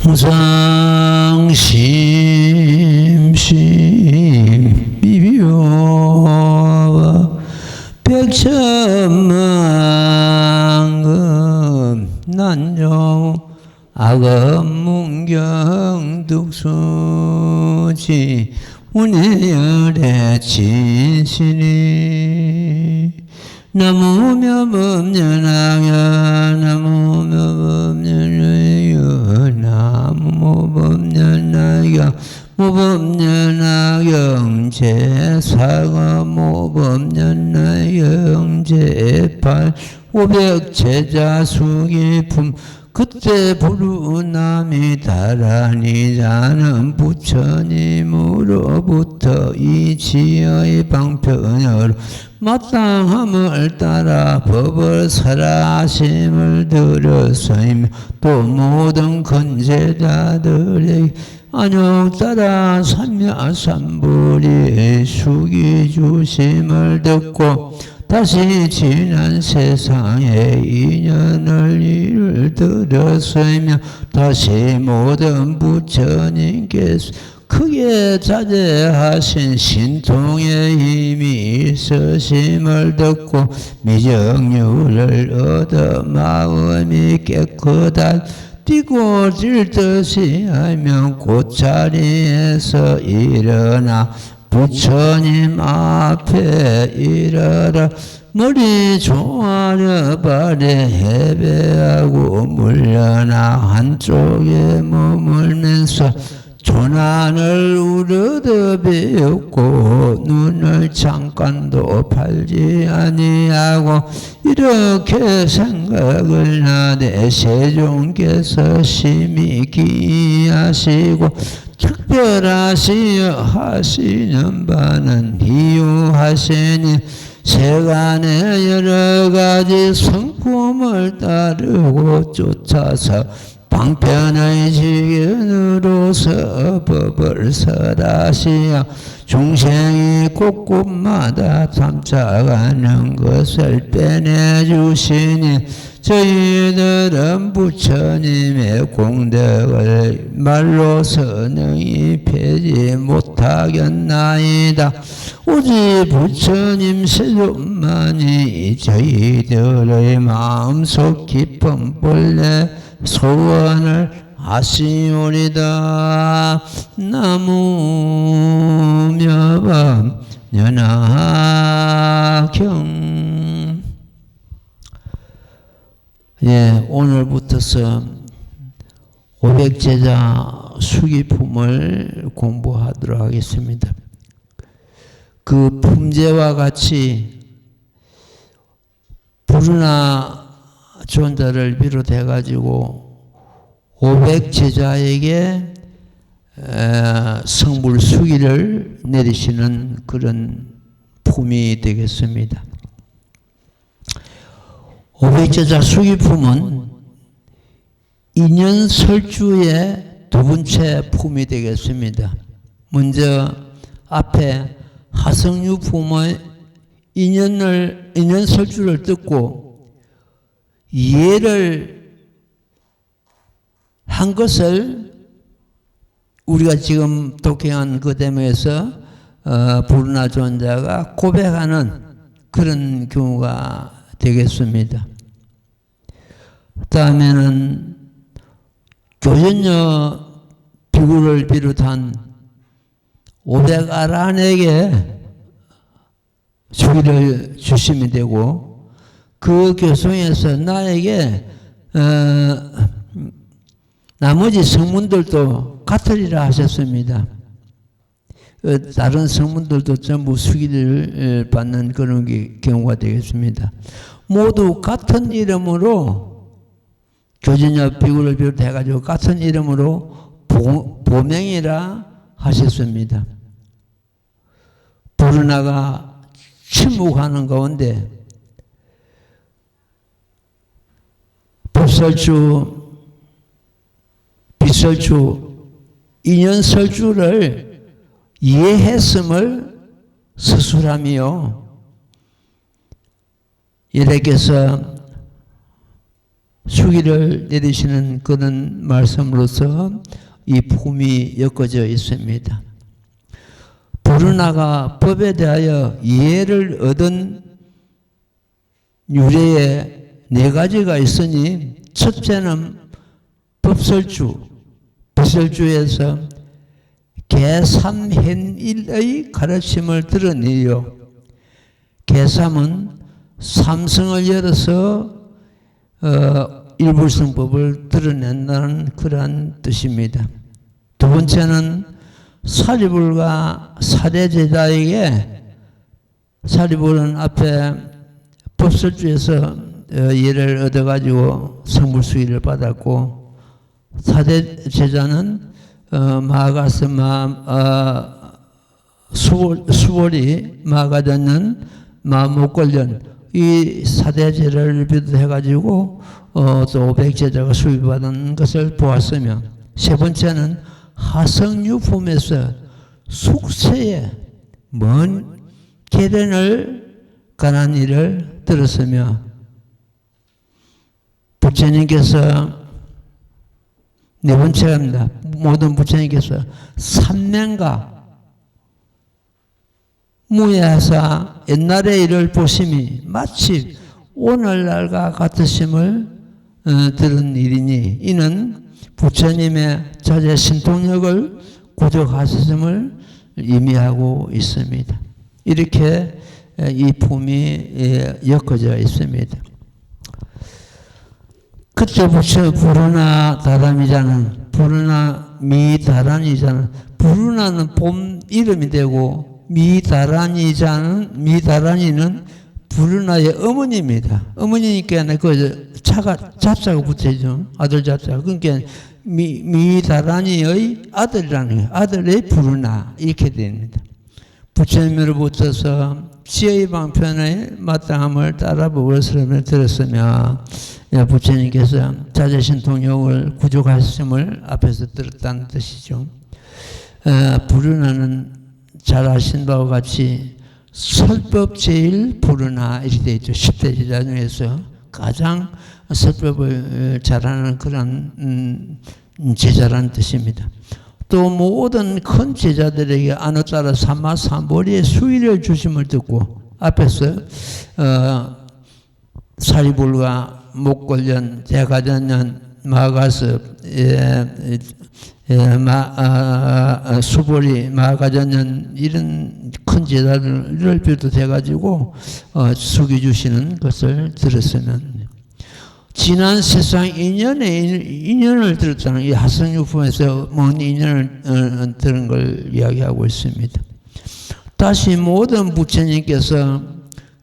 무상심심 비비오 백천만금 난정 악업문경 득수지 운해열의 진실이 나무묘법연하여 나무묘법연하여 나무모법연하여 모법연하여 제사가 모법연하여 제팔 500제자 수기품 그때 부르남이 다라니 자는 부처님으로부터 이 지의 방편으로 마땅함을 따라 법을 설하심을 들었으며 또 모든 근제자들에게 안녕 따라 삼야삼불이 숙이주심을 듣고 다시 지난 세상에 인연을 이를 들었으며 다시 모든 부처님께서 크게 자제하신 신통의 힘이 있으심을 듣고 미정유를 얻어 마음이 깨끗한 뛰고 질 듯이 하며 곧자리에서 일어나 부처님 앞에 이르러 머리 조아려 발에 해배하고 물러나 한쪽에 머물면서 조난을 우러러 배웠고 눈을 잠깐도 팔지 아니하고 이렇게 생각을 하되 세종께서 심히 기이하시고 특별하시여 하시는 바는 이유하시니 세간의 여러 가지 성품을 따르고 쫓아서 방편의 지견으로서 법을 설하시어 중생이 곳곳마다 참작하는 것을 빼내주시니 저희들은 부처님의 공덕을 말로서 능히 펴지 못하겠나이다. 오직 부처님 세존만이 저희들의 마음속 깊은 본래 소원을 아시오리다. 나무묘법 연하경. 예, 오늘부터서 500제자 수기품을 공부하도록 하겠습니다. 그 품제와 같이 부르나 존자를 비롯해 가지고 500제자에게 성불 수기를 내리시는 그런 품이 되겠습니다. 500제자 수기품은 인연설주의 두 번째 품이 되겠습니다. 먼저 앞에 하성유 품의 인연설주를 듣고 이해를 한 것을 우리가 지금 독행한 그 대목에서 부르나 존자가 고백하는 그런 경우가 되겠습니다. 다음에는 교전녀 비구를 비롯한 500아란에게 주기를 주시면 되고 그 교송에서 나에게 나머지 성문들도 같으리라 하셨습니다. 다른 성문들도 전부 수기를 받는 그런 경우가 되겠습니다. 모두 같은 이름으로 교전녀 비구를 비롯해가지고 같은 이름으로 보명이라 하셨습니다. 부르나가 침묵하는 가운데 법설주, 비설주, 인연설주를 이해했음을 스스로하며 이래께서 수기를 내리시는 그런 말씀으로서 이 품이 엮어져 있습니다. 브루나가 법에 대하여 이해를 얻은 유래에 네 가지가 있으니 첫째는 법설주, 비설주에서 계삼hen일의 가르침을 드러내요. 계삼은 삼성을 열어서 일불성법을 드러낸다는 그러한 뜻입니다. 두 번째는 사리불과 사대제자에게 사리불은 앞에 법설주에서 예를 얻어가지고 성불수기를 받았고 사대제자는 마가서 수월이 마가되는 마목걸련 이 사대제를 비롯해가지고 또 500제자가 수비받은 것을 보았으며 세 번째는 하성유품에서 숙세에 먼 계련을 관한 일을 들었으며 부처님께서 네 번째입니다. 모든 부처님께서 삼명가 무예하사 옛날의 일을 보심이 마치 오늘날과 같으심을 들은 일이니 이는 부처님의 자제 신통력을 구족하셨음을 의미하고 있습니다. 이렇게 이 품이 엮어져 있습니다. 그때부터 부르나 다람이자는 부르나 미다란이자는 부르나는 봄 이름이 되고 미다란이는 부르나의 어머니입니다. 어머니니까 그 잡자가 붙어있죠. 아들 잡자가. 그러니까 미다란이의 아들이라는 거예요. 아들의 부르나 이렇게 됩니다. 부처님으로부터서 지혜의 방편의 마땅함을 따라 보고스름을 들었으며 부처님께서 자제신통력을 구족하셨음을 앞에서 들었다는 뜻이죠. 부르나는 잘 아신 바와 같이 설법 제일 부르나 이렇게 되어 있죠. 10대 제자 중에서 가장 설법을 잘하는 그런 제자라는 뜻입니다. 또 모든 큰 제자들에게 안에 따라 삼마삼보리의 수위를 주심을 듣고 앞에서 사리불과 목걸련, 대가전년, 마가섭, 수보리, 마가전년 이런 큰 제자들을 비롯해가지고 숙여주시는 것을 들었으면 지난 세상 인연을 들었다는 이 하성유품에서 먼 인연을 들은 걸 이야기하고 있습니다. 다시 모든 부처님께서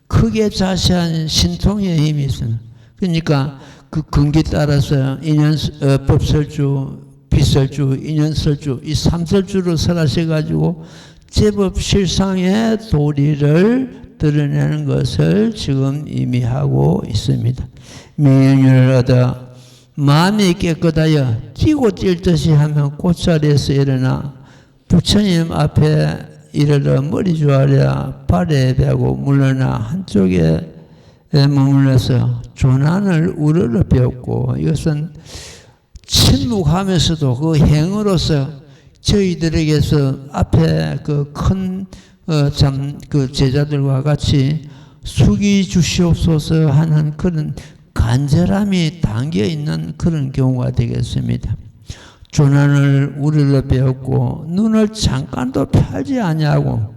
크게 자세한 신통의 힘이 있습니다. 그러니까 그 근기 따라서 법설주, 비설주, 인연설주 이 삼설주로 설하셔가지고 제법 실상의 도리를 드러내는 것을 지금 의미하고 있습니다. 명령을 얻어 마음이 깨끗하여 뛰고 뛸 듯이 하면 꽃자리에서 일어나 부처님 앞에 이르러 머리 조아려 발에 베고 물러나 한쪽에 머물러서 조난을 우러러 배웠고 이것은 침묵하면서도 그 행으로서 저희들에게서 앞에 그 큰 그 제자들과 같이 숙이 주시옵소서 하는 그런 간절함이 담겨 있는 그런 경우가 되겠습니다. 조난을 우리로 배웠고 눈을 잠깐도 펴지 아니하고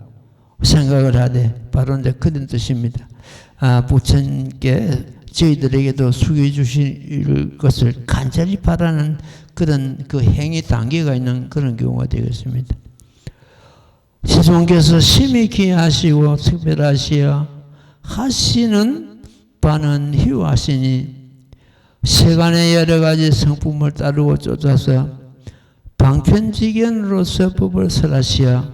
생각을 하되 바로 이제 그런 뜻입니다. 부처님께 저희들에게도 숙여 주실 것을 간절히 바라는 그런 그 행위 단계가 있는 그런 경우가 되겠습니다. 시종께서 심히 귀하시고 특별하시어 하시는 바는 희우하시니 세간의 여러 가지 성품을 따르고 쫓아서 방편지견으로서 법을 설하시어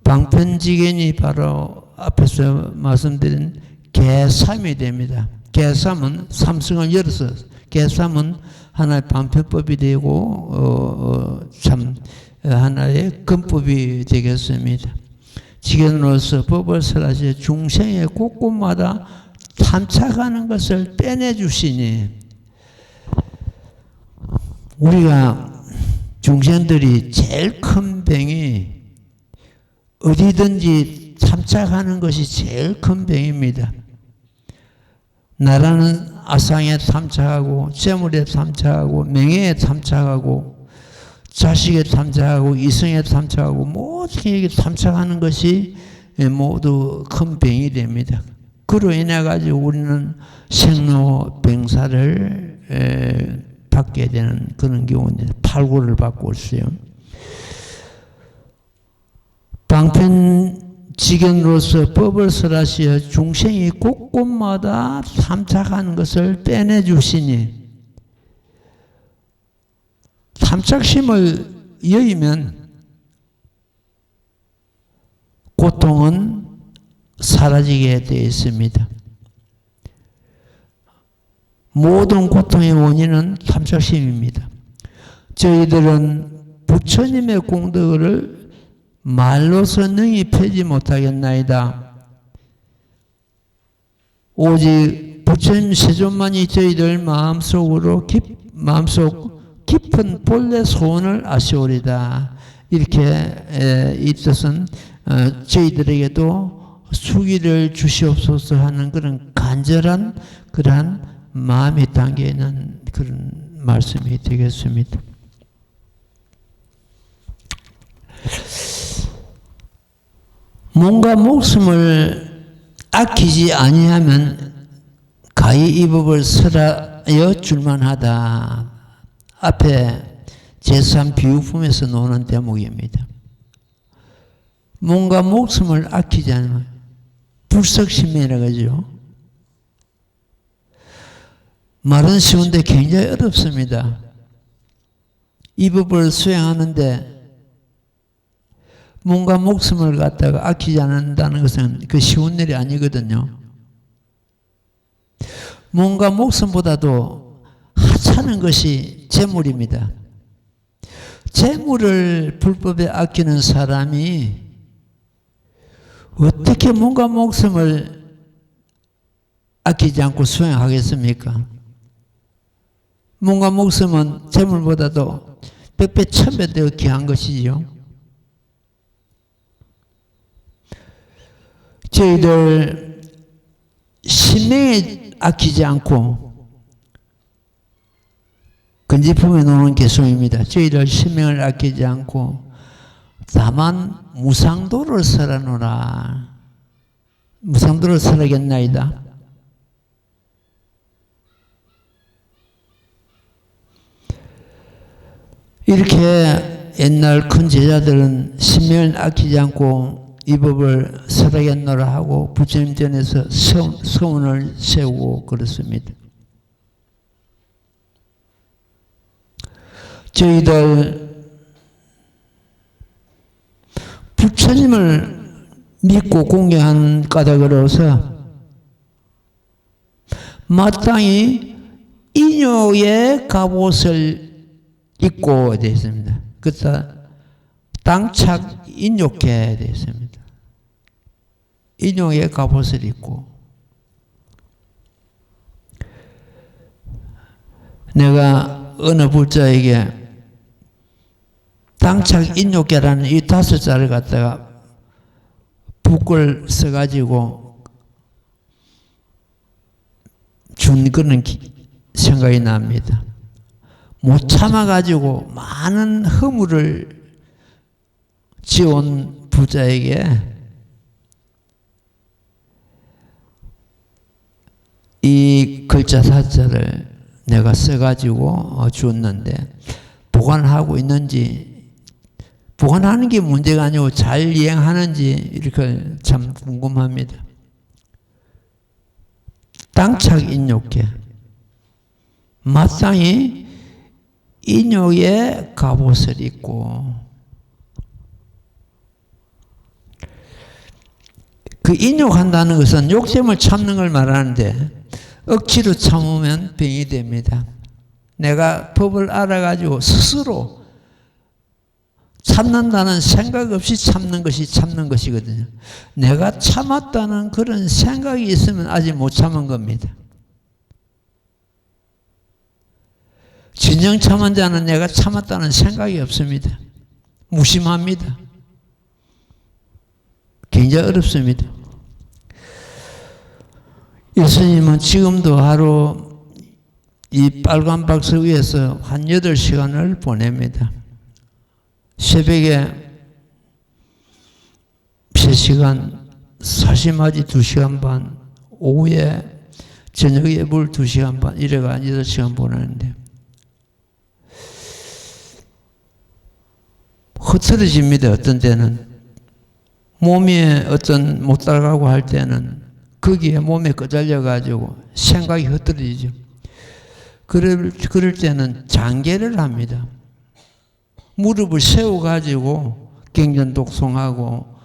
방편지견이 바로 앞에서 말씀드린 계삼이 됩니다. 계삼은 삼성을 열어서 계삼은 하나의 방편법이 되고 참 하나의 근법이 되겠습니다. 지견으로서 법을 설하시어 중생의 곳곳마다 탐착하는 것을 빼내주시니 우리가 중생들이 제일 큰 병이 어디든지 탐착하는 것이 제일 큰 병입니다. 나라는 아상에 탐착하고 재물에 탐착하고 명예에 탐착하고 자식에 탐착하고 이성에 탐착하고 모든 탐착하는 것이 모두 큰 병이 됩니다. 그로 인해 가지고 우리는 생로병사를 받게 되는 그런 경우인데 팔고를 받고 있어요. 방편지견으로서 법을 설하시어 중생이 곳곳마다 탐착하는 것을 빼내주시니 탐착심을 여의면 고통은 사라지게 되어 있습니다. 모든 고통의 원인은 탐착심입니다. 저희들은 부처님의 공덕을 말로서 능히 펴지 못하겠나이다. 오직 부처님 세존만이 저희들 마음속 깊은 본래 소원을 아시오리다. 이렇게 이 뜻은 저희들에게도 수기를 주시옵소서 하는 그런 간절한 그러한 마음이 담겨 있는 그런 말씀이 되겠습니다. 몸과 목숨을 아끼지 아니하면 가히 이 법을 설하여 줄만하다. 앞에 제3비유품에서 나오는 대목입니다. 몸과 목숨을 아끼지 않으면 불석심이라고 하죠. 말은 쉬운데 굉장히 어렵습니다. 이 법을 수행하는데 몸과 목숨을 갖다가 아끼지 않는다는 것은 그 쉬운 일이 아니거든요. 몸과 목숨보다도 하찮은 것이 재물입니다. 재물을 불법에 아끼는 사람이 어떻게 몸과 목숨을 아끼지 않고 수행하겠습니까? 몸과 목숨은 재물보다도 100배, 1000배 더 귀한 것이지요. 저희들 신명에 아끼지 않고 건지품에 놓는 개송입니다. 저희들 신명을 아끼지 않고 다만 무상도를 설하노라. 무상도를 설하겠나이다. 이렇게 옛날 큰 제자들은 신명을 아끼지 않고 이 법을 설하겠노라 하고 부처님 전에서 서원을 세우고 그렇습니다. 저희들 부처님을 믿고 공경하는 까닭으로서 마땅히 인욕의 갑옷을 입고 되어 있습니다. 그래서 당착 인욕해 되어 있습니다. 인욕의 갑옷을 입고 내가 어느 불자에게 당착 인욕계라는 이 5자를 갖다가 북을 써가지고 준 그런 생각이 납니다. 못 참아가지고 많은 허물을 지온 부자에게 이 글자 4자를 내가 써가지고 주었는데 보관하고 있는지 보관하는 게 문제가 아니고 잘 이행하는지 이렇게 참 궁금합니다. 당착 인욕계 마땅히 인욕의 갑옷을 입고 그 인욕한다는 것은 욕심을 참는 걸 말하는데 억지로 참으면 병이 됩니다. 내가 법을 알아가지고 스스로 참는다는 생각 없이 참는 것이 참는 것이거든요. 내가 참았다는 그런 생각이 있으면 아직 못 참은 겁니다. 진정 참은 자는 내가 참았다는 생각이 없습니다. 무심합니다. 굉장히 어렵습니다. 예수님은 지금도 하루 이 빨간 박스 위에서 한 8시간을 보냅니다. 새벽에 3시간, 사시마지 2시간 반, 오후에 저녁에 물 2시간 반, 이래가 8시간 보내는데 흐트러집니다. 어떤 때는 몸이 어떤 못 따라가고 할 때는 거기에 몸에 끄달려 가지고 생각이 흐트러지죠. 그럴 때는 장계를 합니다. 무릎을 세워 가지고 경전 독송하고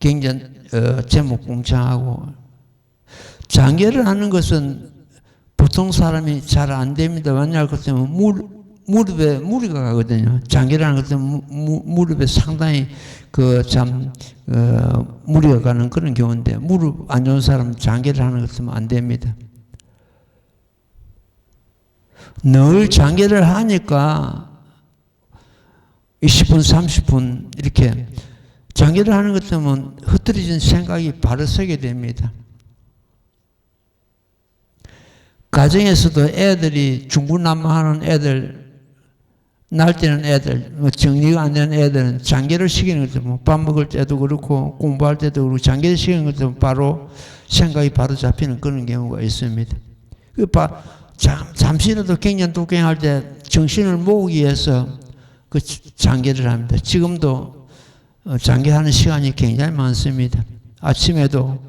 경전 제목 공창하고. 장계를 하는 것은 보통 사람이 잘 안 됩니다. 왜냐하면 무릎에 무리가 가거든요. 장계를 하는 것은 무릎에 상당히 무리가 가는 그런 경우인데, 무릎 안 좋은 사람은 장계를 하는 것은 안 됩니다. 늘 장계를 하니까 20분, 30분 이렇게 장계를 하는 것 때문에 흐트러진 생각이 바로 서게 됩니다. 가정에서도 애들이 중구난방하는 애들, 날뛰는 애들, 정리가 안 되는 애들은 장계를 시키는 거죠. 밥 먹을 때도 그렇고 공부할 때도 그렇고 장계를 시키는 것도 바로 생각이 바로 잡히는 그런 경우가 있습니다. 잠시라도 경전독행할 때 정신을 모으기 위해서 그 장계를 합니다. 지금도 장계하는 시간이 굉장히 많습니다. 아침에도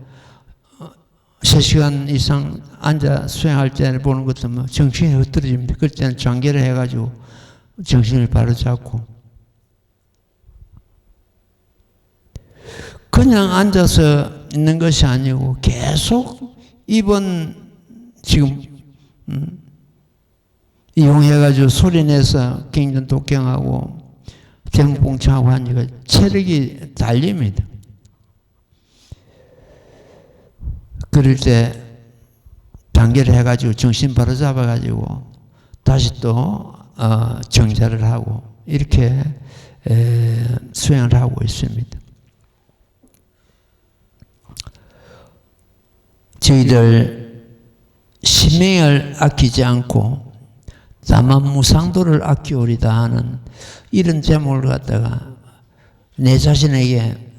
3시간 이상 앉아 수행할 때 보는 것도 정신이 흐트러집니다. 그럴 때는 장계를 해가지고 정신을 바로 잡고. 그냥 앉아서 있는 것이 아니고 계속 이번 지금 이용해가지고 소리내서 경전 독경하고 제목봉창하고 하니까 체력이 달립니다. 그럴 때 단계를 해가지고 정신 바로 잡아가지고 다시 또 정자를 하고 이렇게 수행을 하고 있습니다. 저희들 신명을 아끼지 않고 다만 무상도를 아끼오리다 하는 이런 제목을 갖다가 내 자신에게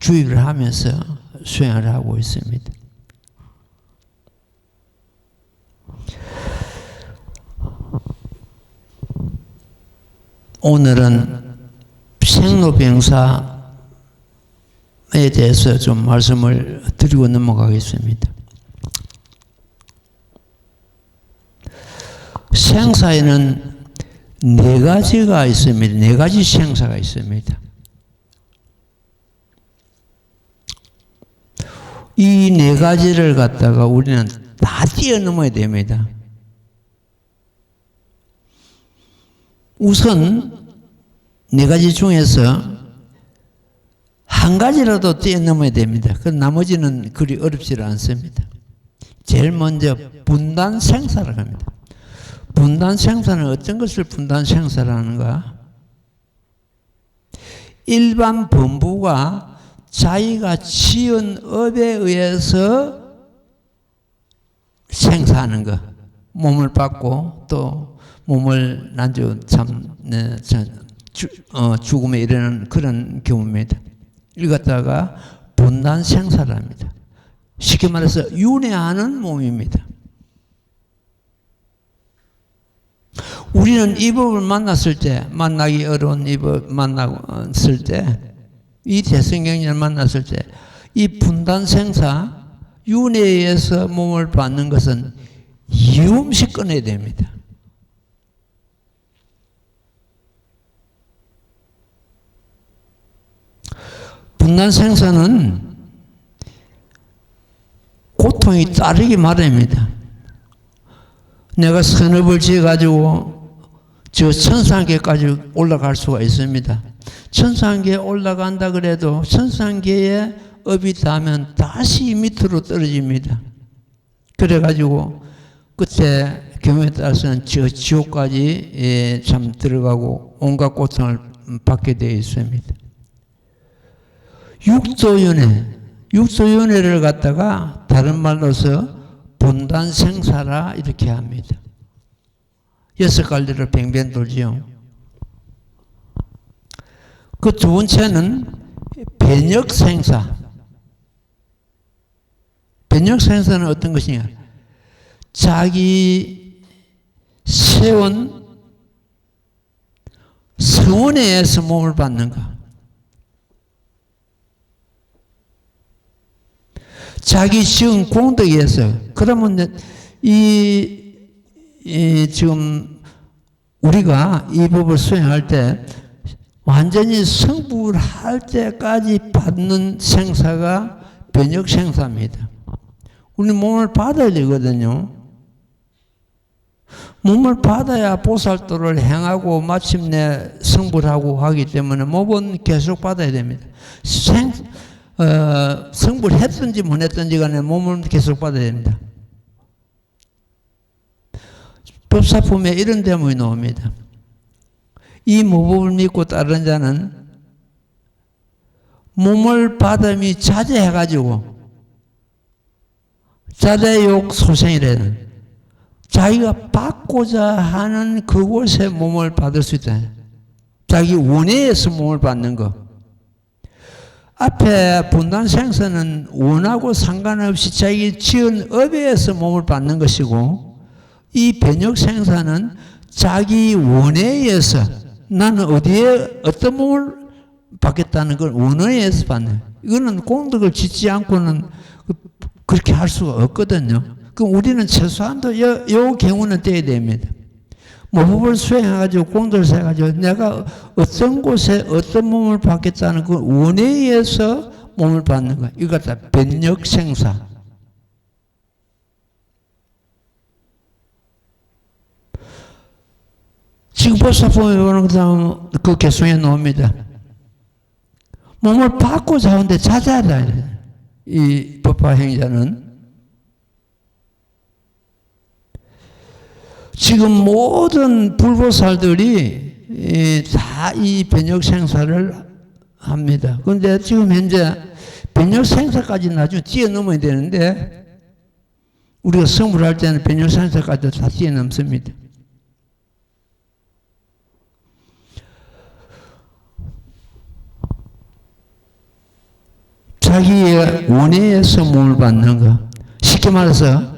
주입을 하면서 수행을 하고 있습니다. 오늘은 생로병사에 대해서 좀 말씀을 드리고 넘어가겠습니다. 생사에는 4가지가 있습니다. 4가지 생사가 있습니다. 이 4가지를 갖다가 우리는 다 뛰어넘어야 됩니다. 우선 4가지 중에서 한 가지라도 뛰어넘어야 됩니다. 그 나머지는 그리 어렵지 않습니다. 제일 먼저 분단생사라고 합니다. 분단생사는 어떤 것을 분단생사라는가? 일반 범부가 자기가 지은 업에 의해서 생사하는 것. 몸을 받고 또 몸을 죽음에 이르는 그런 경우입니다. 이걸 갖다가 분단생사를 합니다. 쉽게 말해서 윤회하는 몸입니다. 우리는 이 법을 만났을 때, 만나기 어려운 이 법 만났을 때, 이 대성경전을 만났을 때, 이 분단생사, 윤회에 의해서 몸을 받는 것은 이유 없이 끊어야 됩니다. 분단생사는 고통이 따르기 마련입니다. 내가 선업을 지어가지고 저 천상계까지 올라갈 수가 있습니다. 천상계에 올라간다 그래도 천상계에 업이 닿으면 다시 밑으로 떨어집니다. 그래가지고 그때 경우에 따라서는 저 지옥까지 참 들어가고 온갖 고통을 받게 되어 있습니다. 육조윤회를 갖다가 다른 말로서 본단생사라 이렇게 합니다. 6갈래를 뱅뱅 돌지요. 그 두 번째는 변역생사. 변역생사는 어떤 것이냐? 자기 세운 성원에 의해서 몸을 받는 것. 자기 지은 공덕에 의해서. 그러면 지금 우리가 이 법을 수행할 때 완전히 성불할 때까지 받는 생사가 변역생사입니다. 우리 몸을 받아야 되거든요. 몸을 받아야 보살도를 행하고 마침내 성불하고 하기 때문에 몸은 계속 받아야 됩니다. 성불했든지 못했든지 간에 몸은 계속 받아야 됩니다. 법사품에 이런 대목이 나옵니다. 이 모법을 믿고 따르는 자는 몸을 받음이 자제해가지고 자제욕 소생이라는 자기가 받고자 하는 그곳에 몸을 받을 수 있다. 자기 원해에서 몸을 받는 것. 앞에 분단생사는 원하고 상관없이 자기 지은 업에서 몸을 받는 것이고, 이 변역생사는 자기 원해에서 나는 어디에 어떤 몸을 받겠다는 걸 원해에서 받는. 이거는 공덕을 짓지 않고는 그렇게 할 수가 없거든요. 그럼 우리는 최소한도 요 경우는 떼야 됩니다. 모법을 수행해가지고 공덕을 세가지고 내가 어떤 곳에 어떤 몸을 받겠다는 그 원해에서 몸을 받는 거야. 이거 다 변역생사. 지금 법사품에 보는 그 개성에 나옵니다. 몸을 받고자 하는데 자제하라. 이 법화 행자는 지금 모든 불보살들이 다 이 변역생사를 합니다. 그런데 지금 현재 변역생사까지 나중에 뛰어넘어야 되는데 우리가 성불할 때는 변역생사까지 다 뛰어넘습니다. 자기의 원해에서 몸을 받는 것. 쉽게 말해서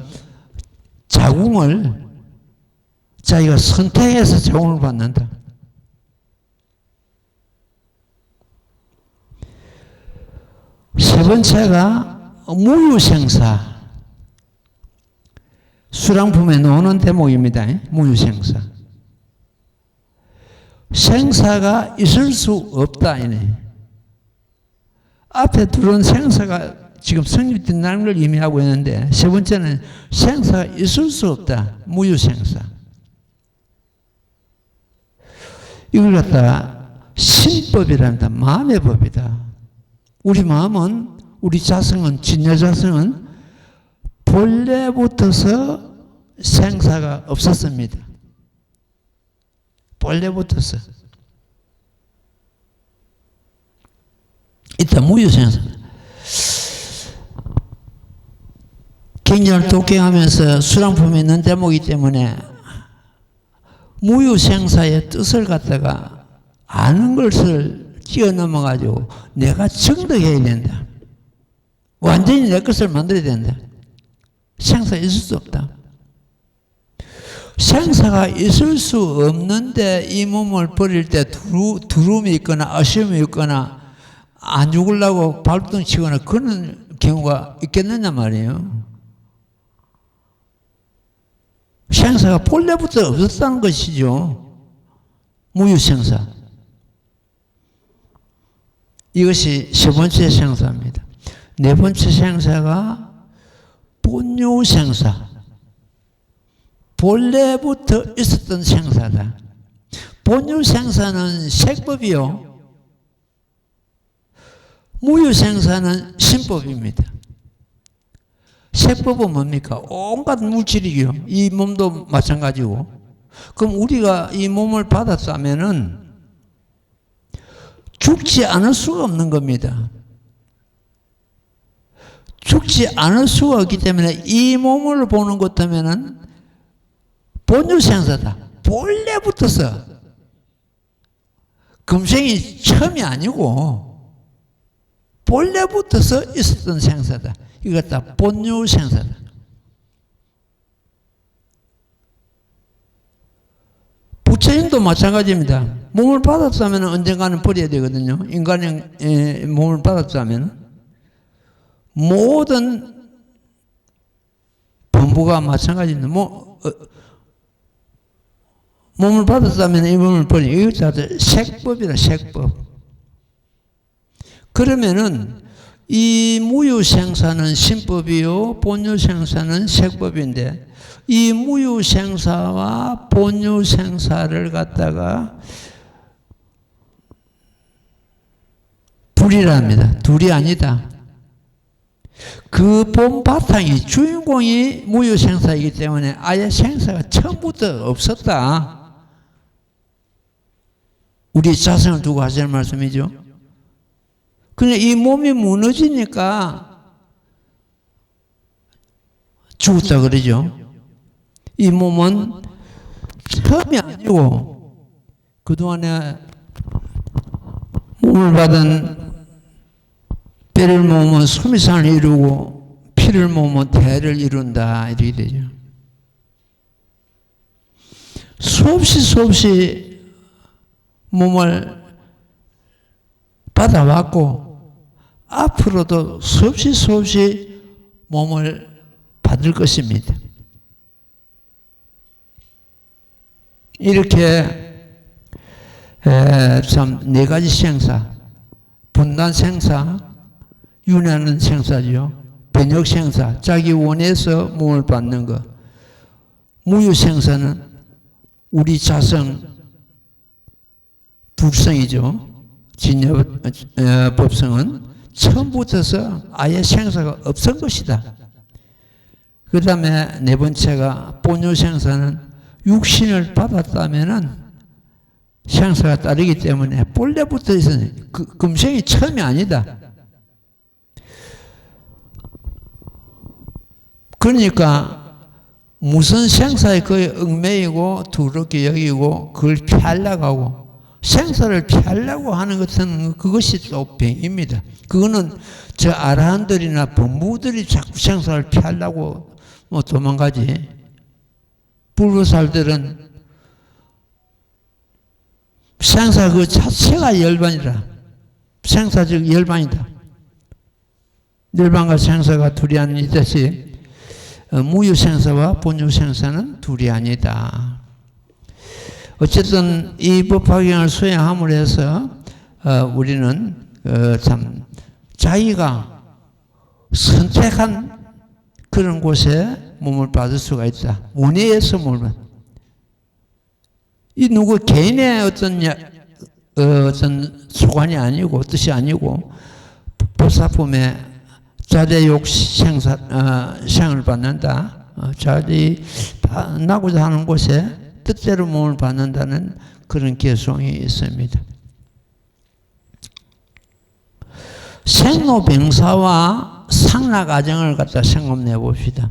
자궁을 자기가 선택해서 자궁을 받는다. 세 번째가 무유생사. 수랑품에 나오는 대목입니다. 무유생사. 생사가 있을 수 없다. 이네. 앞에 둘은 생사가 지금 성립된다는 걸 의미하고 있는데, 세 번째는 생사가 있을 수 없다. 무유생사. 이걸 갖다가 신법이란다. 마음의 법이다. 우리 마음은, 우리 자성은, 진여자성은 본래부터서 생사가 없었습니다. 본래부터서. 일단 무유생사. 경전을 독경하면서 수랑품에 있는 대목이기 때문에 무유생사의 뜻을 갖다가 아는 것을 뛰어넘어가지고 내가 정득해야 된다. 완전히 내 것을 만들어야 된다. 생사가 있을 수 없다. 생사가 있을 수 없는데 이 몸을 버릴 때 두려움이 있거나 아쉬움이 있거나 안 죽으려고 발동 치거나 그런 경우가 있겠느냐 말이에요. 생사가 본래부터 없었다는 것이죠. 무유생사. 이것이 세 번째 생사입니다. 네 번째 생사가 본유생사. 본래부터 있었던 생사다. 본유생사는 색법이요. 무유생사는 신법입니다. 색법은 뭡니까? 온갖 물질이요. 이 몸도 마찬가지고. 그럼 우리가 이 몸을 받았다면은 죽지 않을 수가 없는 겁니다. 죽지 않을 수가 없기 때문에 이 몸을 보는 것 때문에는 본유생사다. 본래부터서 금생이 처음이 아니고 본래부터서 있었던 생사다. 이것 다 본유생사다. 부처님도 마찬가지입니다. 몸을 받았다면 언젠가는 버려야 되거든요. 인간의 몸을 받았다면 모든 범부가 마찬가지입니다. 몸을 받았다면 이 몸을 버려. 이것 다 색법이라 색법. 그러면은 이 무유생사는 신법이요, 본유생사는 색법인데 이 무유생사와 본유생사를 갖다가 둘이랍니다. 둘이 아니다. 그 본바탕이 주인공이 무유생사이기 때문에 아예 생사가 처음부터 없었다. 우리 자성을 두고 하시는 말씀이죠. 그냥 이 몸이 무너지니까 죽었다 그러죠. 이 몸은 처음이 아니고 그동안에 몸을 받은 뼈를 모으면 수미산을 이루고 피를 모으면 대를 이룬다 이렇게 되죠. 수없이 몸을 받아왔고 앞으로도 수없이 몸을 받을 것입니다. 이렇게 참 네 가지 생사, 분단 생사, 윤회하는 생사죠. 변혁 생사, 자기 원해서 몸을 받는 것. 무유 생사는 우리 자성 불성이죠. 진여법성은 처음부터서 아예 생사가 없은 것이다. 그 다음에 네 번째가 본유 생사는 육신을 받았다면은 생사가 따르기 때문에 본래부터 있었는 금생이 처음이 아니다. 그러니까 무슨 생사에 거의 얽매이고 두렵게 여기고 그걸 피하려고 하고 생사를 피하려고 하는 것은 그것이 또 병입니다. 그거는 저 아라한들이나 범부들이 자꾸 생사를 피하려고 도망가지. 불보살들은 생사 그 자체가 열반이라. 생사적 열반이다. 열반과 생사가 둘이 아니듯이 무유생사와 본유생사는 둘이 아니다. 어쨌든 이 법화경을 수행함으로 해서 우리는 참 자기가 선택한 그런 곳에 몸을 받을 수가 있다. 원해에서 몸을 받. 이 누구 개인의 어떤 소관이 아니고 뜻이 아니고 보살품의 자제욕 생을 받는다. 자기 나고자 하는 곳에 뜻대로 몸을 받는다는 그런 개성이 있습니다. 생로병사와 상락아정을 갖다 생각해 봅시다.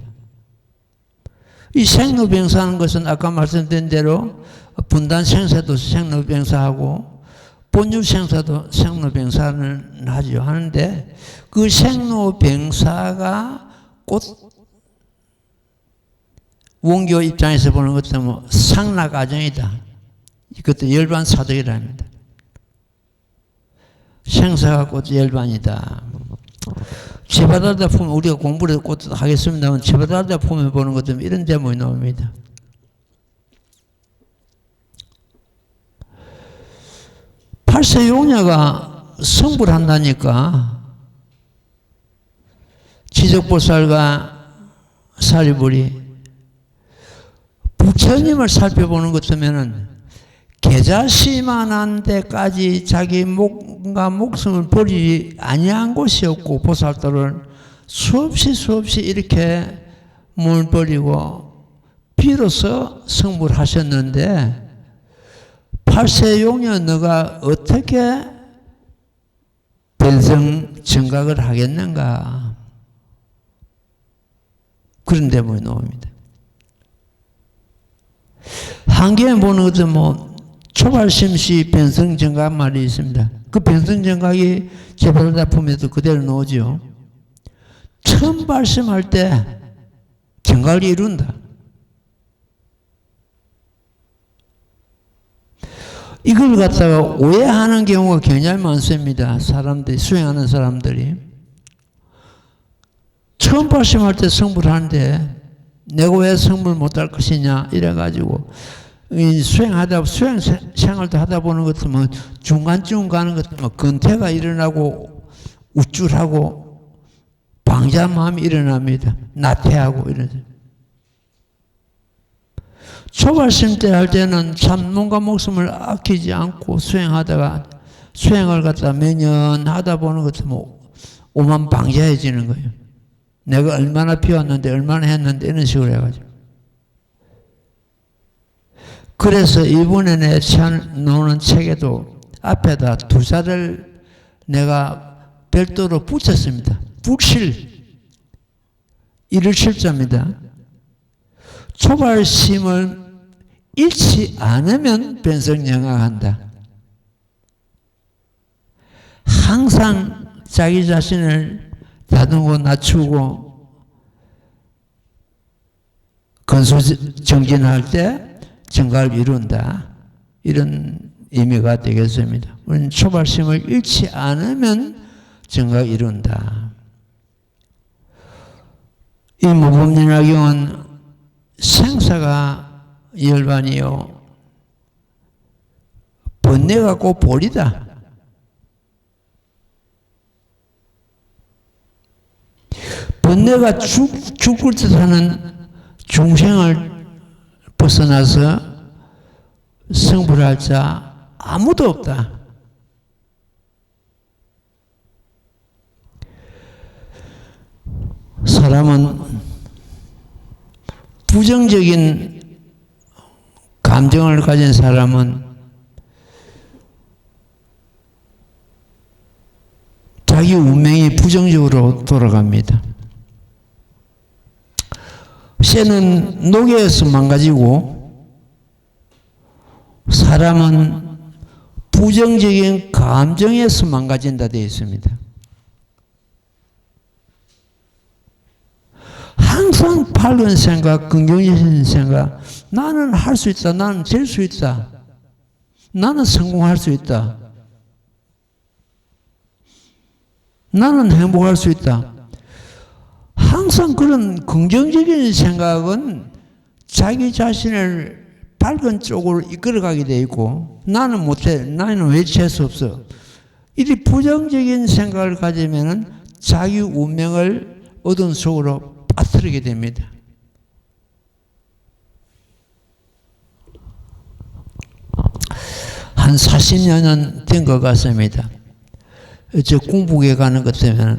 이 생로병사하는 것은 아까 말씀드린 대로 분단 생사도 생로병사하고 본유 생사도 생로병사를 하죠. 하는데 그 생로병사가 곧 원교 입장에서 보는 것은 상락아정이다. 이것도 열반사덕이라 합니다. 생사가 곧 열반이다. 제바다르다 보면 우리가 공부를 곧 하겠습니다만 제바다르다 보면 보는 것은 이런 제목이 나옵니다. 팔세용녀가 성불을 한다니까 지적보살과 사리불이 부처님을 살펴보는 것 같으면은 계자시만한 데까지 자기 목숨을 버리지 아니한 곳이 없고 보살도를 수없이 이렇게 몸을 버리고 비로소 성불하셨는데 8세 용년 너가 어떻게 변성 정각을 하겠는가? 그런 대목이 나옵니다. 한경에 보는 것은 초발심시 변성정각 말이 있습니다. 그 변성정각이 제발다품에도 그대로 나오죠. 처음 발심할 때 정각을 이룬다. 이걸 갖다가 오해하는 경우가 굉장히 많습니다. 사람들이, 수행하는 사람들이. 처음 발심할 때 성불 하는데 내가 왜 성불 못할 것이냐 이래가지고 수행 생활도 하다 보는 것도 중간쯤 가는 것도 근태가 일어나고 우쭐하고 방자한 마음이 일어납니다. 나태하고 이러죠. 초발심 때 할 때는 참 몸과 목숨을 아끼지 않고 수행하다가 수행을 갖다 몇 년 하다 보는 것도 오만 방자해지는 거예요. 내가 얼마나 피웠는데 얼마나 했는데 이런 식으로 해가지고. 그래서 이번에 내 놓는 책에도 앞에다 두 자를 내가 별도로 붙였습니다. 불실. 이를 실자입니다. 초발심을 잃지 않으면 변성영악한다. 항상 자기 자신을 다듬고 낮추고 건소정진할 때 정각을 이룬다. 이런 의미가 되겠습니다. 우리는 초발심을 잃지 않으면 정각을 이룬다. 이 모범연화경은 생사가 열반이요 번뇌가 꼭 볼이다. 번뇌가 죽을 듯하는 중생을 벗어나서 성불할 자 아무도 없다. 사람은 부정적인 감정을 가진 사람은 자기 운명이 부정적으로 돌아갑니다. 쇠는 녹여서 망가지고 사람은 부정적인 감정에서 망가진다 되어 있습니다. 항상 밝은 생각, 긍정적인 생각, 나는 할 수 있다, 나는 될 수 있다, 나는 성공할 수 있다, 나는 행복할 수 있다. 항상 그런 긍정적인 생각은 자기 자신을 밝은 쪽으로 이끌어가게 돼 있고 나는 못해, 나는 왜 재수 없어. 이 부정적인 생각을 가지면 자기 운명을 어두운 속으로 빠뜨리게 됩니다. 한 40년은 된 것 같습니다. 저 공부에 가는 것 때문에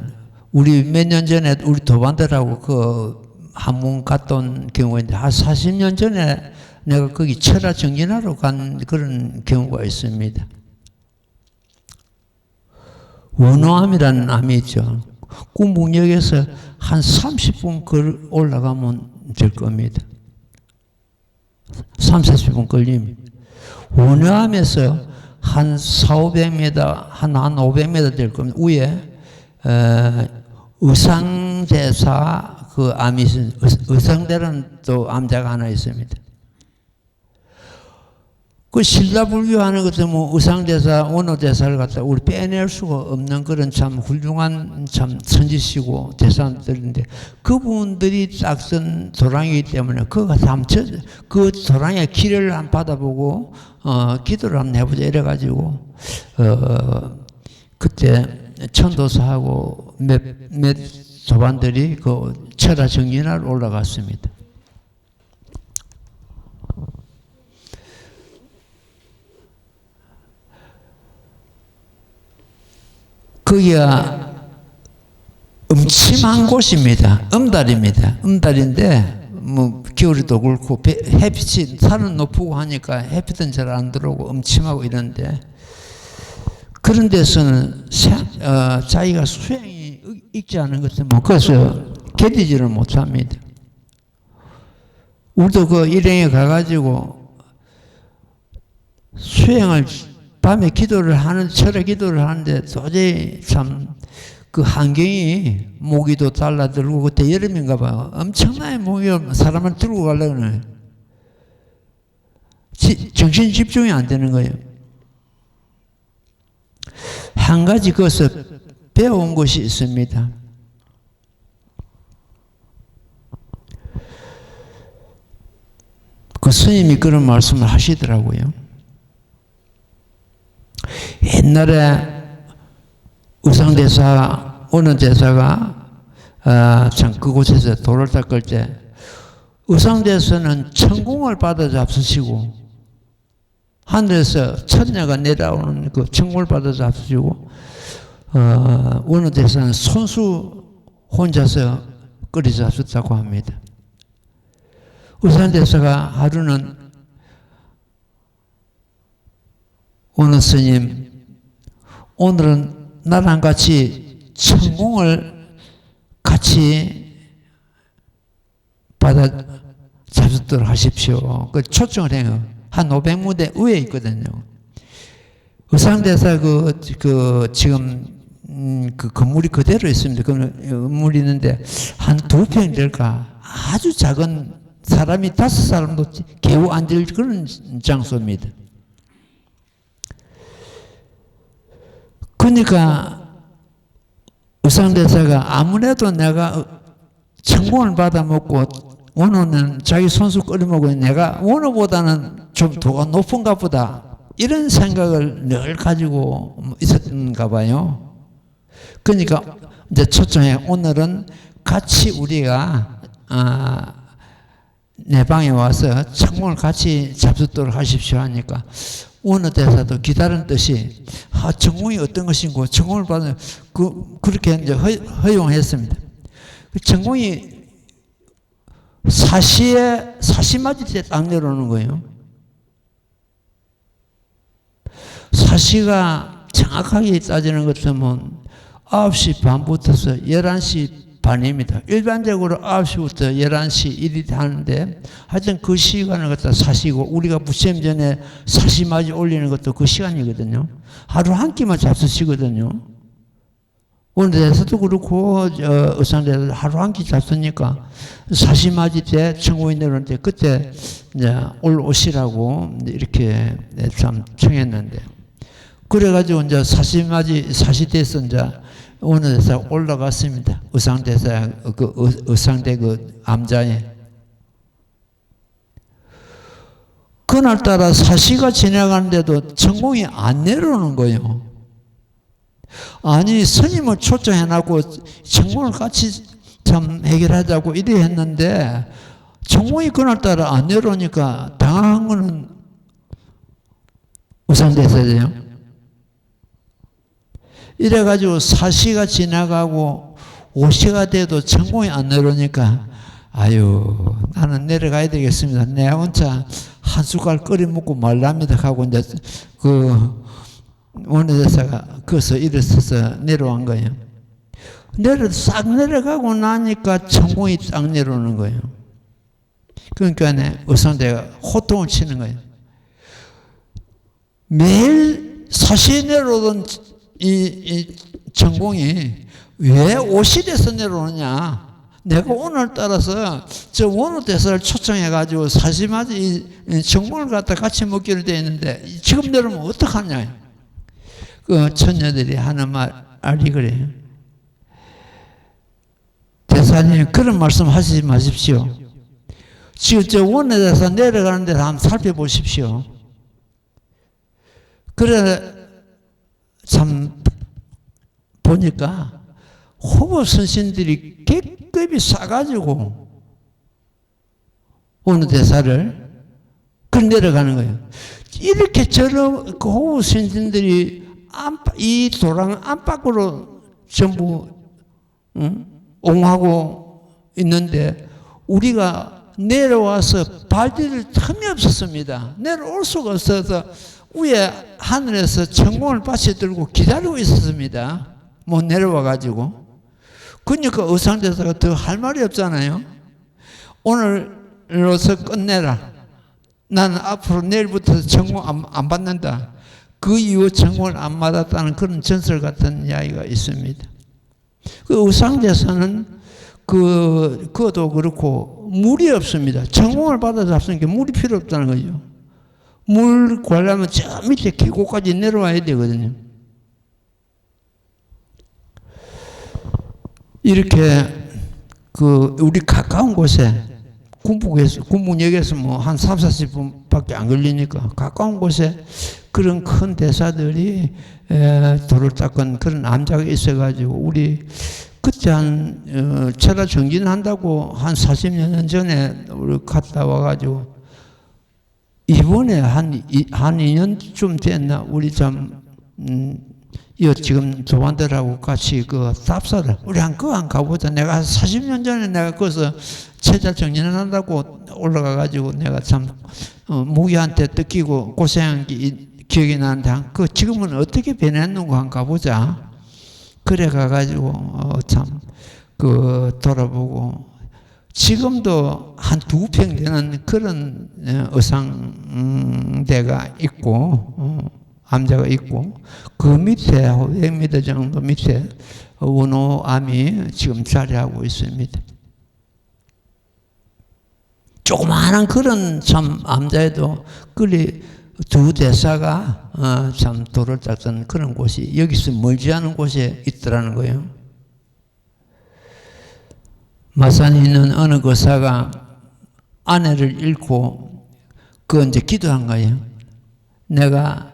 우리 몇 년 전에 우리 도반들하고 그 한문 갔다 온 경우인데 한 40년 전에 내가 거기 철화 정진하러 간 그런 경우가 있습니다. 원호암이라는 암이 있죠. 꿈북역에서 한 30분 올라가면 될 겁니다. 30분 걸립니다. 원호암에서 한 400~500m, 한 500m 될 겁니다. 위에 의상대사 그 암이 있습니다. 의상대라는 또 암자가 하나 있습니다. 그 신라불교 하는 것도 의상대사, 원호대사를 갖다 우리 빼낼 수가 없는 그런 참 훌륭한 참 선지시고 대사들인데 그분들이 딱 쓴 도랑이기 때문에 그거 그 도랑이의 기를 한번 받아보고 기도를 한번 해보자 이래가지고 그때 천도사하고 몇 조반들이 그 철화 정진하러 올라갔습니다. 거기가 음침한 곳입니다. 음달입니다. 음달인데 뭐 겨울에도 그렇고 햇빛이 산은 높고 하니까 햇빛은 잘 안 들어오고 음침하고 이런데 그런 데서는 자기가 수행이 있지 않은 것 때문에 그래서 견디지를 못합니다. 우리도 그 일행에 가가지고 수행을 밤에 기도를 하는 철회 기도를 하는데 도저히 참 그 환경이 모기도 달라들고 그때 여름인가 봐요. 엄청나게 모기가 사람을 들고 가려고 그래요. 정신 집중이 안 되는 거예요. 한 가지 거기서 배운 것이 있습니다. 그 스님이 그런 말씀을 하시더라고요. 옛날에 의상대사, 어느 대사가 참 그곳에서 돌을 닦을 때 의상대사는 천궁을 받아 잡수시고 하늘에서 천녀가 내려오는 그 천궁을 받아 잡수시고 어느 대사는 손수 혼자서 끓여 잡수다고 합니다. 의상대사가 하루는 어느 스님 오늘은 나랑 같이 천궁을 같이 받아 잡수도록 하십시오. 그 초청을 해요. 한 500무대 위에 있거든요. 의상대사 지금 그 건물이 그대로 있습니다. 건물이 있는데 한 2평 될까? 아주 작은 사람이 5사람도 겨우 앉을 그런 장소입니다. 그러니까 의상대사가 아무래도 내가 천궁을 받아먹고 원호는 자기 손수 끓여먹고 내가 원호보다는 좀 도가 높은가 보다 이런 생각을 늘 가지고 있었는가 봐요. 그러니까 이제 초청해 오늘은 같이 우리가 내 방에 와서 천궁을 같이 잡수도록 하십시오 하니까 어느 대사도 기다린 듯이 천궁이 어떤 것인고 천궁을 받으면 그렇게 이제 허용했습니다. 천궁이 사시 맞을 때 딱 내려오는 거예요. 사시가 정확하게 따지는 것 같으면 9시 반부터서 11시 반입니다. 일반적으로 9시부터 11시 1이 하는데 하여튼 그 시간을 갖다 사시고 우리가 부처님 전에 사시맞이 올리는 것도 그 시간이거든요. 하루 한 끼만 잡수시거든요. 오늘 대사도 그렇고 의상대사도 하루 한 끼 잡수니까 사시맞이 때 천궁이 내려올 때 그때 이제 올라오시라고 이렇게 참 청했는데 그래가지고 이제 사시돼서 이제 어느 대사 올라갔습니다. 의상대사 의상대 암자에 그날따라 사시가 지나가는데도 천궁이 안 내려오는 거예요. 아니 스님을 초청해놓고 천궁을 같이 참 해결하자고 이래 했는데 천궁이 그날따라 안 내려오니까 당황한 거는 의상대사예요. 이래가지고 4시가 지나가고 5시가 돼도 천궁이 안 내려오니까 아유 나는 내려가야 되겠습니다. 내가 혼자 한 숟갈 끓여 먹고 말랍니다 하고 이제 원내대사가 거기서 일어서서 내려온 거예요. 싹 내려가고 나니까 천궁이 딱 내려오는 거예요. 그러니까 의상대가 호통을 치는 거예요. 매일 4시에 내려오던 이 천궁이 왜 5시에서 내려오느냐? 내가 오늘 따라서 저 원호대사를 초청해가지고 사시마지 이 천궁을 갖다 같이 먹기로 되어 있는데 지금 내려오면 어떡하냐? 그 처녀들이 하는 말이 그래요. 대사님 그런 말씀 하시지 마십시오. 지금 저 원호대사 내려가는 데를 한번 살펴보십시오. 그래 참 보니까 호보 선신들이 객급이 싸가지고 어느 대사를 그 내려가는 거예요. 이렇게 저런 그 호보 선신들이 이 도랑 안팎으로 전부 옹하고 있는데 우리가 내려와서 발디딜 틈이 없었습니다. 내려올 수가 없어서 위에 하늘에서 천공을 받쳐 들고 기다리고 있었습니다. 못 내려와가지고. 그러니까 의상대사가 더 할 말이 없잖아요. 오늘로서 끝내라. 나는 앞으로 내일부터 천공 안 받는다. 그 이후 천공을 안 받았다는 그런 전설 같은 이야기가 있습니다. 그 의상대사는 그것도 그렇고 물이 없습니다. 천공을 받아 잡으니까 물이 필요 없다는 거죠. 물 구하려면 저 밑에 계곡까지 내려와야 되거든요. 이렇게 우리 가까운 곳에 군북역에서 뭐 한 3, 40분밖에 안 걸리니까 가까운 곳에 그런 큰 대사들이 도를 닦은 그런 남자가 있어가지고 우리 그때 철학 정진한다고 한 40년 전에 우리 갔다 와가지고 이번에 한 2년쯤 됐나 우리 지금 조반들하고 같이 답사를 우리 그거 가보자. 내가 40년 전에 내가 거기서 체자 정진을 한다고 올라가가지고 내가 참 무기한테 뜯기고 고생한 게 기억이 나는데 지금은 어떻게 변했는가 한번 가보자. 그래 가가지고 참 돌아보고 지금도 한 2평 되는 그런 의상대가 있고 암자가 있고 그 밑에 100m 정도 밑에 원호암이 지금 자리하고 있습니다. 조그마한 그런 참 암자에도 두 대사가 참 도를 닦던 그런 곳이 여기서 멀지 않은 곳에 있더라는 거예요. 마산에 있는 어느 거사가 아내를 잃고 이제 기도한 거예요. 내가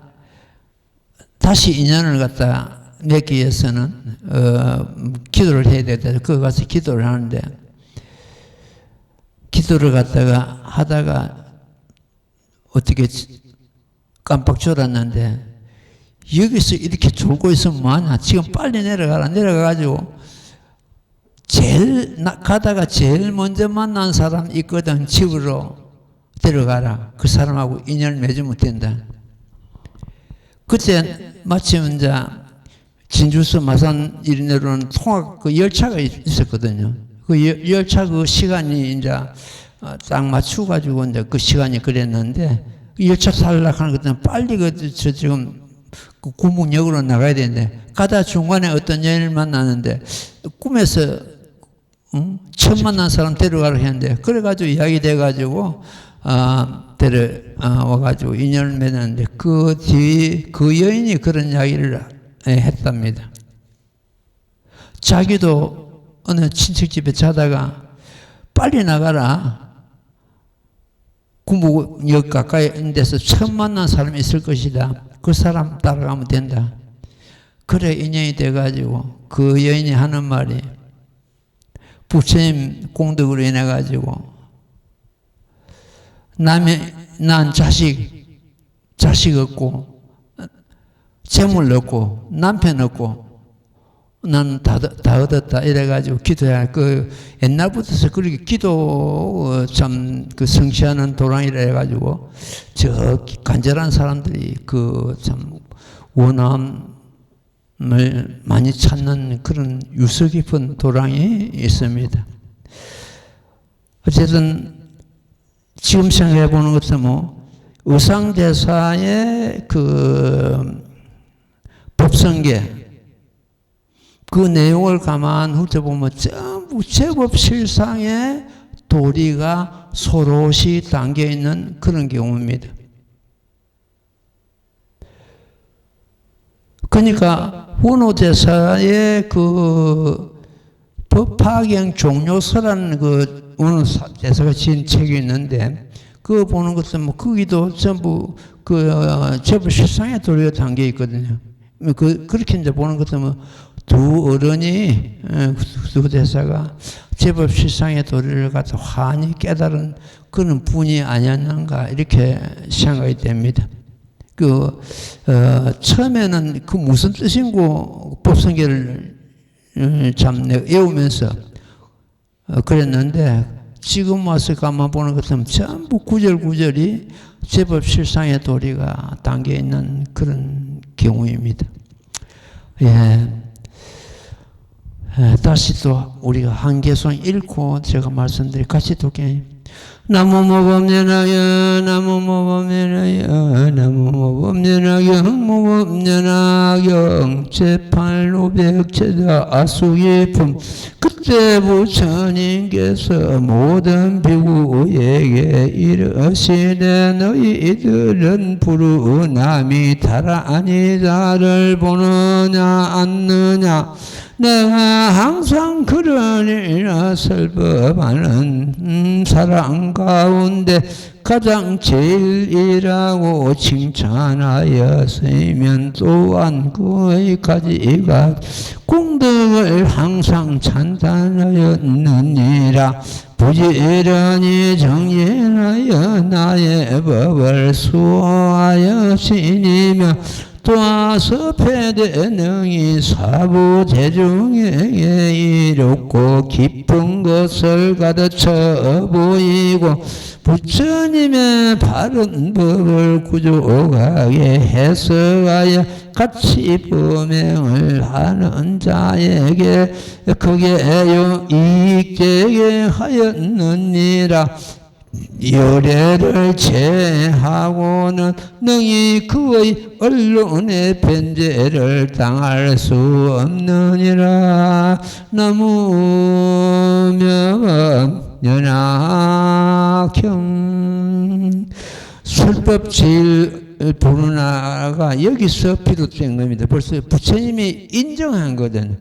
다시 인연을 갖다 맺기 위해서는 기도를 해야 되다. 거기 가서 기도를 하는데 기도를 갖다가 하다가 어떻게 깜빡 졸았는데 여기서 이렇게 졸고 있으면 뭐하냐. 지금 빨리 내려가라. 내려가가지고 가다가 제일 먼저 만난 사람 있거든. 집으로 데려가라. 그 사람하고 인연을 맺으면 된다. 그때 마침 이제 진주서 마산 이리 내려오는 통학 열차가 있었거든요. 열차 시간이 이제 딱 맞춰가지고 이제 그 시간이 그랬는데 열차 타려고 하는 것은 빨리 지금 구문역으로 나가야 되는데 가다 중간에 어떤 여인을 만나는데 꿈에서 처음 만난 사람 데려가라고 했는데 그래가지고 이야기 돼가지고 데려와가지고 인연을 맺었는데 그 뒤 그 여인이 그런 이야기를 했답니다. 자기도 어느 친척집에 자다가 빨리 나가라. 구무역 가까이 있는 데서 처음 만난 사람이 있을 것이다. 그 사람 따라가면 된다. 그래 인연이 돼가지고 그 여인이 하는 말이 부처님 공덕으로 인해가지고 난 자식 없고 재물 없고 남편 없고 나는 다 얻었다 이래가지고 기도해야 옛날부터 그렇게 기도 참 성취하는 도랑이라 해가지고 저 간절한 사람들이 참 원함을 많이 찾는 그런 유서 깊은 도랑이 있습니다. 어쨌든 지금 생각해 보는 것은 의상대사의 법성계 그 내용을 가만 훑어보면 전부 제법 실상의 도리가 소롯이 담겨있는 그런 경우입니다. 그러니까 원호대사의 법화경 종료서라는 원호대사가 지은 책이 있는데 그거 보는 것은 거기도 전부 제법 실상의 도리가 담겨 있거든요. 그렇게 이제 보는 것은 두 어른이 두 대사가 제법 실상의 도리를 갖다 환히 깨달은 그런 분이 아니었는가 이렇게 생각이 됩니다. 처음에는 그 무슨 뜻인고 법성계를 참 내가 외우면서 그랬는데 지금 와서 가만 보는 것처럼 전부 구절구절이 제법 실상의 도리가 담겨 있는 그런 경우입니다. 예. 다시 또 우리가 한계송 읽고 제가 말씀드리 같이讀게. 나무모범연하여 나무모범연하여 나무모범연하여 무범연하여 제8,500제자 아수예품 그때 부처님께서 모든 비구에게 이르시되 너희들은 부르나미 다라니 자를 보느냐 안느냐 내가 항상 그러니라 설법하는 사랑 가운데 가장 제일이라고 칭찬하였으면 또한 그의 가지가 공덕을 항상 찬탄하였느니라. 부지런히 정진하여 나의 법을 수호하여 지니며 또아서 패대능이 사부대중에게 이롭고 깊은 것을 가르쳐 보이고 부처님의 바른 법을 구조하게 해석하여 같이 범행을 하는 자에게 크게 이익되게 하였느니라. 열애를 제하고는 능히 그의 언론의 변제를 당할 수 없느니라. 나무명연학형 설법제일 부르나가 여기서 비롯된 겁니다. 벌써 부처님이 인정한 거든.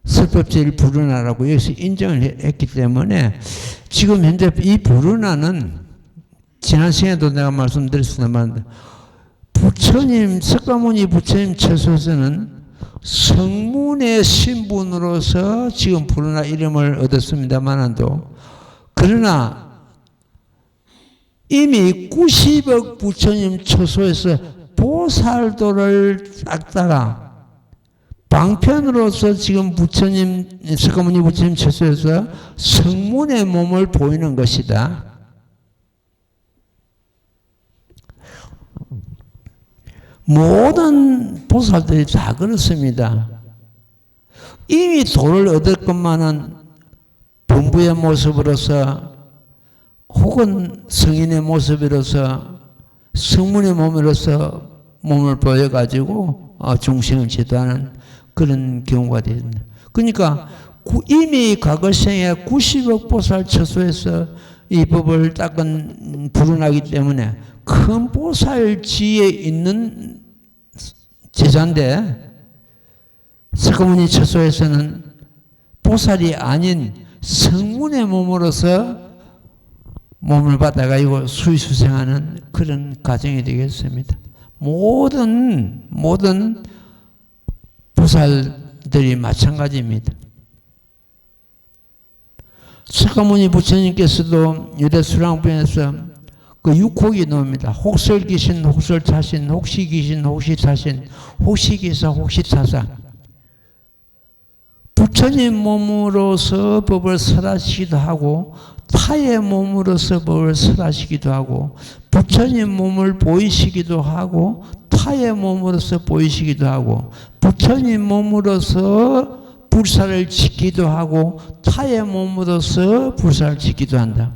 설법제일 부르나라고 여기서 인정을 했기 때문에 지금 현재 이 부르나는 지난 시간에도 내가 말씀드렸습니다만 부처님 석가모니 부처님 처소에서는 성문의 신분으로서 지금 부르나 이름을 얻었습니다만도 그러나 이미 90억 부처님 처소에서 보살도를 닦다가 방편으로서 지금 부처님, 석가모니 부처님 처소에서 성문의 몸을 보이는 것이다. 모든 보살들이 다 그렇습니다. 이미 도를 얻었건만은 본부의 모습으로서 혹은 성인의 모습으로서 성문의 몸으로서 몸을 보여가지고 중생을 지도하는 그런 경우가 됩니다. 그러니까 이미 과거생에 90억 보살 처소에서 이 법을 닦은 불운하기 때문에 큰 보살지에 있는 제자인데 석가모니 처소에서는 보살이 아닌 성문의 몸으로서 몸을 받아가지고 수위수생하는 그런 과정이 되겠습니다. 모든 보살들이 마찬가지입니다. 석가모니 부처님께서도 유대수랑부에서 그 6혹이 나옵니다. 혹설귀신, 혹설타신, 혹시귀신, 혹시타신, 혹시기사, 혹시타사. 부처님 몸으로서 법을 설하시기도 하고 타의 몸으로서 법을 설하시기도 하고 부처님 몸을 보이시기도 하고 타의 몸으로서 보이시기도 하고 부처님 몸으로서 불사를 짓기도 하고 타의 몸으로서 불사를 짓기도 한다.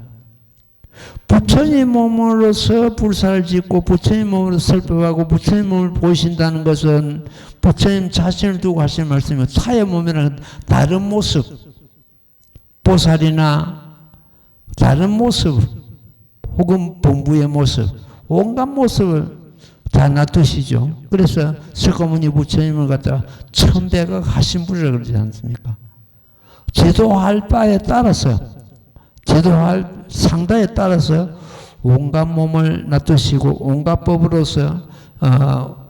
부처님 몸으로서 불사를 짓고 부처님 몸으로 설법하고 부처님 몸을 보이신다는 것은 부처님 자신을 두고 하시는 말씀이고 타의 몸이라는 다른 모습, 보살이나 다른 모습 혹은 본부의 모습, 온갖 모습을 다 놔두시죠. 그래서 석가모니 부처님을 갖다가 천백억 하신부리라고 그러지 않습니까? 제도할 바에 따라서 제도할 상다에 따라서 온갖 몸을 놔두시고 온갖 법으로서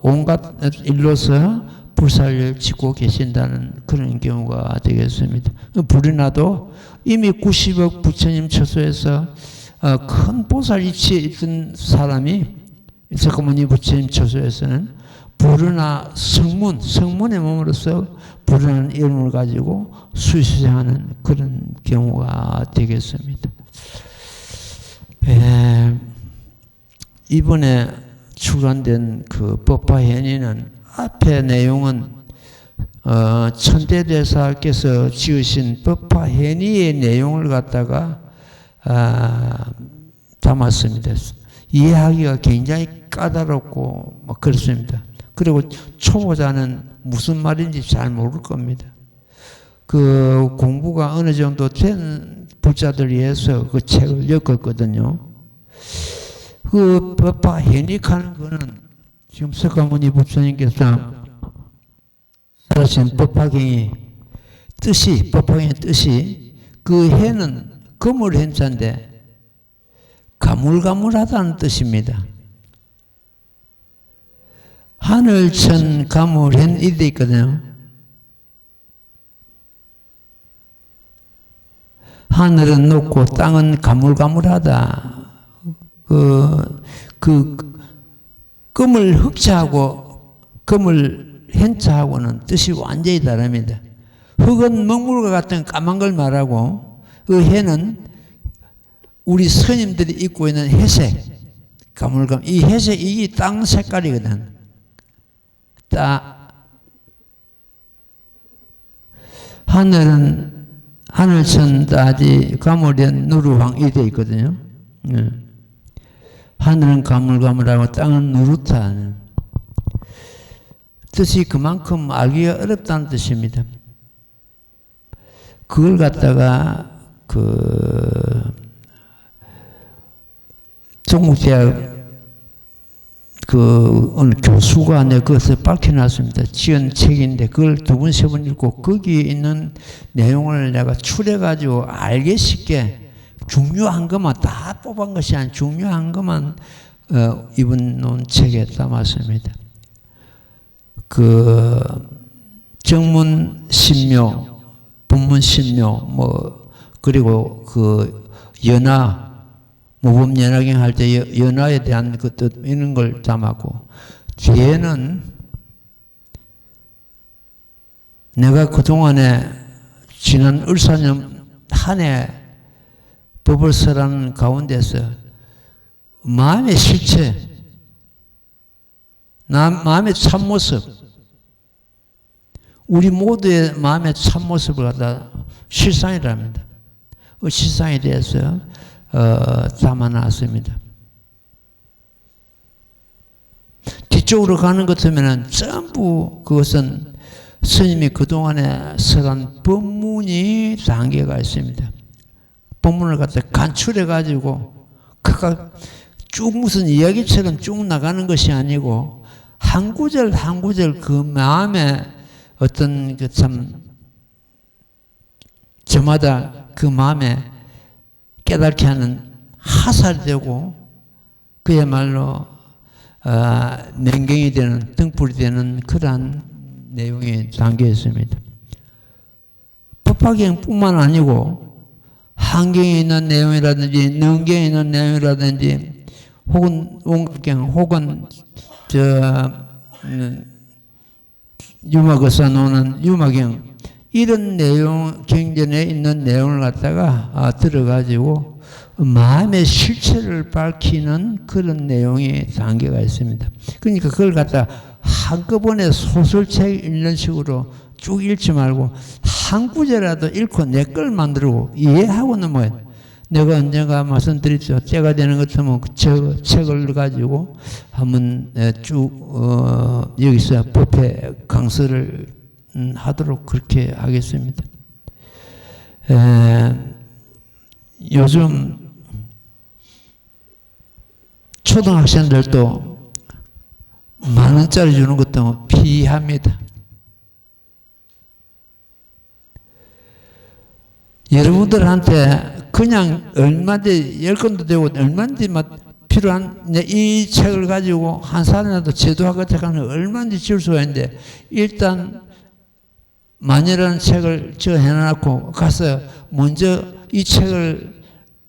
온갖 일로서 불사를 짓고 계신다는 그런 경우가 되겠습니다. 불이나도 이미 90억 부처님 처소에서 큰 보살 위치에 있던 사람이 석가모니 부처님 처소에서는 부르나 성문에 머물러서 부르는 이름을 가지고 수시생하는 그런 경우가 되겠습니다. 이번에 출간된 그 법화현의는 앞에 내용은 천대대사께서 지으신 법화현의의 내용을 갖다가 담았습니다. 이해하기가 굉장히 까다롭고 막 그렇습니다. 그리고 초보자는 무슨 말인지 잘 모를 겁니다. 그 공부가 어느 정도 된 부자들 위해서 그 책을 엮었거든요. 그 법화현익하는 거는 지금 석가모니 부처님께서 하신 법화경의 뜻이, 법화경의 뜻이 그 해는 거물 현자인데 가물가물하다는 뜻입니다. 하늘천 가물현 이돼 있거든요. 하늘은 높고 땅은 가물가물하다. 금을 흑자하고 금을 현자하고는 뜻이 완전히 다릅니다. 흑은 먹물과 같은 까만 걸 말하고 그 해는 우리 스님들이 입고 있는 회색, 가물가물. 이 회색, 이게 땅 색깔이거든. 하늘은 하늘천 따지 가물현 누르황 이 되어 있거든요. 하늘은 가물가물하고 땅은 누렇다. 뜻이 그만큼 알기가 어렵다는 뜻입니다. 그걸 갖다가 동국대학 어느 교수가 그것을 밝혀놨습니다. 지은 책인데 그걸 2번, 3번 읽고 거기에 있는 내용을 내가 추려가지고 알기 쉽게 중요한 것만 다 뽑은 것이 아니라 중요한 것만 이번 논 책에 담았습니다. 정문 신묘, 본문 신묘, 그리고 연화, 모범연화경 할 때 연화에 대한 그 뜻, 이런 걸 담았고, 뒤에는 내가 그동안에 지난 을사년 한 해 법을 써라는 가운데서 마음의 실체, 마음의 참모습, 우리 모두의 마음의 참모습을 갖다 실상이랍니다. 그 실상에 대해서 담아놨습니다. 뒤쪽으로 가는 것 같으면 전부 그것은 스님이 그동안에 써간 법문이 단계가 있습니다. 법문을 갖다 간추려가지고 각각 쭉 무슨 이야기처럼 쭉 나가는 것이 아니고 한 구절 한 구절 그 마음에 어떤 저마다 그 마음에 깨닫게 하는 하살되고 그야말로 냉경이 되는 등불이 되는 그러한 내용이 담겨 있습니다. 법화경뿐만 아니고 한경에 있는 내용이라든지 능경에 있는 내용이라든지 혹은 원각경 혹은 유마거사 노는 유마경 이런 내용, 경전에 있는 내용을 갖다가 들어가지고 마음의 실체를 밝히는 그런 내용이 단계가 있습니다. 그러니까 그걸 갖다 한꺼번에 소설책 읽는 식으로 쭉 읽지 말고 한 구절이라도 읽고 내 걸 만들고 이해하고 넘어야 내가 언젠가 말씀드렸죠. 때가 되는 것 같으면 저 책을 가지고 한번 쭉 여기서 법회 강서를 하도록 그렇게 하겠습니다. 요즘 초등학생들도 10,000원짜리 주는 것도 피합니다. 여러분들한테 그냥 얼마든지 10권도 되고 얼마든지 필요한 이 책을 가지고 한 사람이라도 제도하겠다고 하면 얼마든지 줄 수가 있는데 일단 만이라는 책을 해놔놓고 가서 먼저 이 책을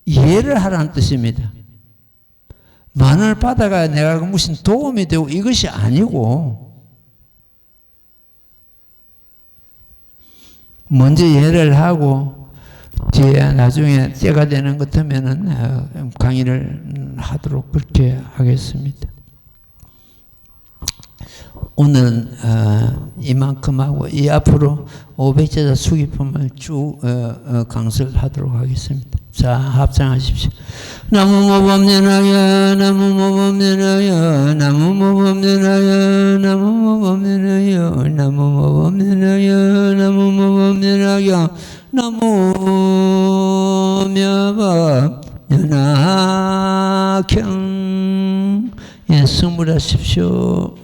이해를 하라는 뜻입니다. 만원을 받아가 내가 무슨 도움이 되고 이것이 아니고, 먼저 예를 하고 뒤에 나중에 때가 되는 것 같으면은 강의를 하도록 그렇게 하겠습니다. 오늘은 이만큼 하고 이 앞으로 500제자 수기품을 쭉 강설을 하도록 하겠습니다. 자, 합장하십시오. 나무모범년하여 나무모범년하여 나무모범년하여 나무모범년하여 나무모범년하여 나무모범년하여 나무묘법연하경. 예, 승불하십시오.